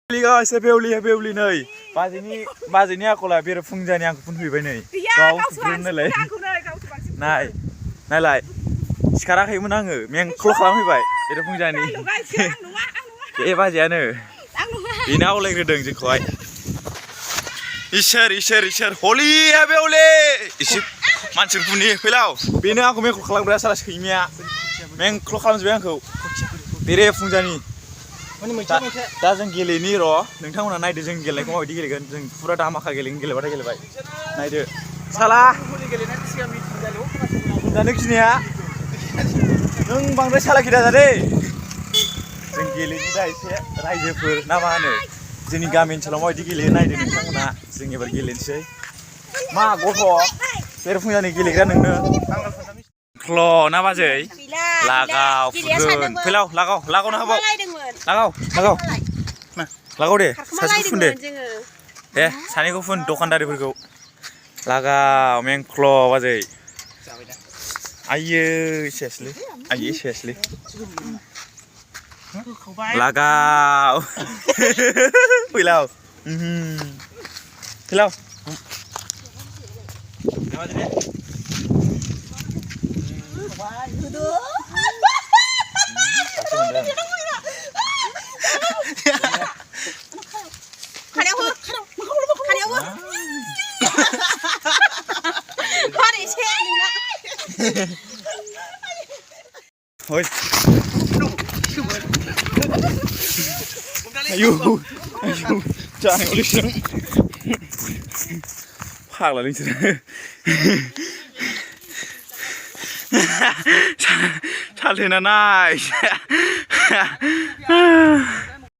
Liga se Beuli nei. Bazini aku lah biar fungjan yang aku pun hui banai. Kau pun nilai. Nai lai. Sekarang kayak mana nge? Yang kelok lama hui bai. Biar fungjan ni. Bazian ne. Ini aku lagi redeng je kau. Isher. Holy ya Beuli. Isip. Mancing puni pilau. Bina aku meng kelok berasa lah sekimia. Meng kelok lama sebenarnya aku. Biar fungjan ni. दा जों गेलेनि र' नोंथांमोना नायदो जों गेलेनायखौ माबायदि गेलेगोन जों फुरा दामाखा गेलेगोन गेलेबाथाय गेलेबाय नायदो साला दानो गिनाया नों बांद्राय सालाखि दाजादे जों गेलेनि दा एसे रायजोफोर ना मा होनो जोंनि गामि ओनसोलाव माबायदि गेलेयो नायदो नोंथांमोना जों एबार गेलेनोसै मा गथ' बेरफुंजानि गेलेग्रा नोंनो Klo na bazai lagau fun pilau lagau na habau lagau nah lagau deh sajiku fun deh saniku fun dokandariफोरखौ lagau meng klo bazai ayo seriously lagau pilau Oi. Ayo. Jangan ulis dong. Phak là linh chứ. Sao thế này?